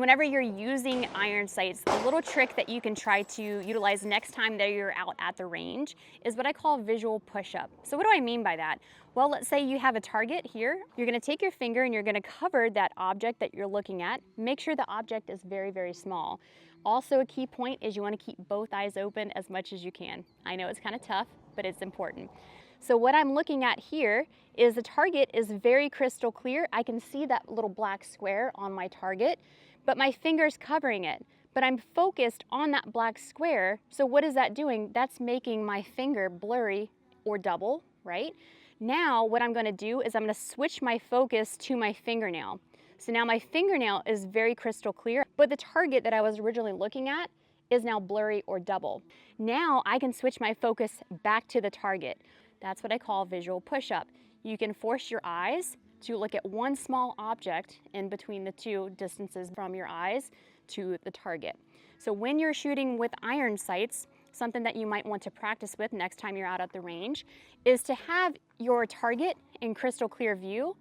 whenever you're using iron sights, a little trick that you can try to utilize next time that you're out at the range is what I call visual push-up. So what do I mean by that? Well, let's say you have a target here. You're gonna take your finger and you're gonna cover that object that you're looking at. Make sure the object is very, very small. Also, a key point is you wanna keep both eyes open as much as you can. I know it's kind of tough, but it's important. So what I'm looking at here is the target is very crystal clear. I can see that little black square on my target, but my finger's covering it. But I'm focused on that black square. So what is that doing? That's making my finger blurry or double, right? Now what I'm gonna do is I'm gonna switch my focus to my fingernail. So now my fingernail is very crystal clear, but the target that I was originally looking at is now blurry or double. Now I can switch my focus back to the target. That's what I call visual push-up. You can force your eyes to look at one small object in between the two distances from your eyes to the target. So when you're shooting with iron sights, something that you might want to practice with next time you're out at the range is to have your target in crystal clear view.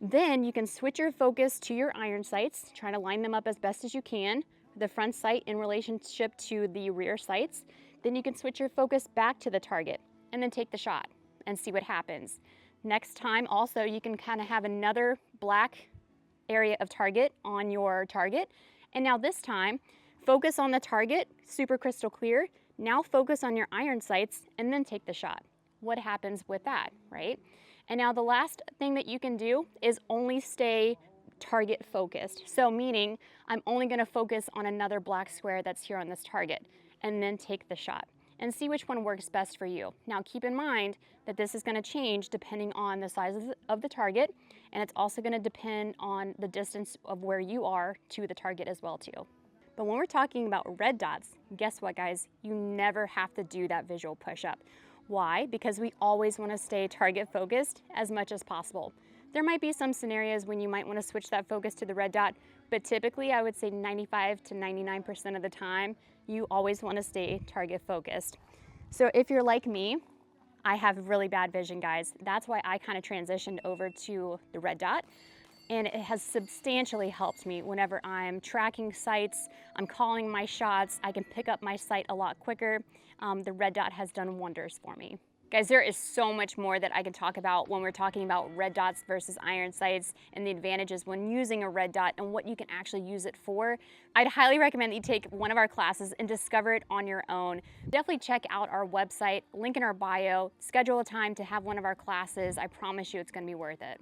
Then you can switch your focus to your iron sights, trying to line them up as best as you can, the front sight in relationship to the rear sights. Then you can switch your focus back to the target and then take the shot and see what happens. Next time also you can kind of have another black area of target on your target. And now this time, focus on the target, super crystal clear. Now focus on your iron sights and then take the shot. What happens with that, right? And now the last thing that you can do is only stay target focused. So meaning I'm only gonna focus on another black square that's here on this target and then take the shot and see which one works best for you. Now keep in mind that this is gonna change depending on the size of the target, and it's also gonna depend on the distance of where you are to the target as well too. But when we're talking about red dots, guess what guys? You never have to do that visual push-up. Why? Because we always wanna stay target focused as much as possible. There might be some scenarios when you might wanna switch that focus to the red dot, but typically I would say 95 to 99% of the time, you always wanna stay target focused. So if you're like me, I have really bad vision, guys. That's why I kind of transitioned over to the red dot. And it has substantially helped me whenever I'm tracking sights, I'm calling my shots, I can pick up my sight a lot quicker. The red dot has done wonders for me. Guys, there is so much more that I can talk about when we're talking about red dots versus iron sights and the advantages when using a red dot and what you can actually use it for. I'd highly recommend that you take one of our classes and discover it on your own. Definitely check out our website, link in our bio, schedule a time to have one of our classes. I promise you it's gonna be worth it.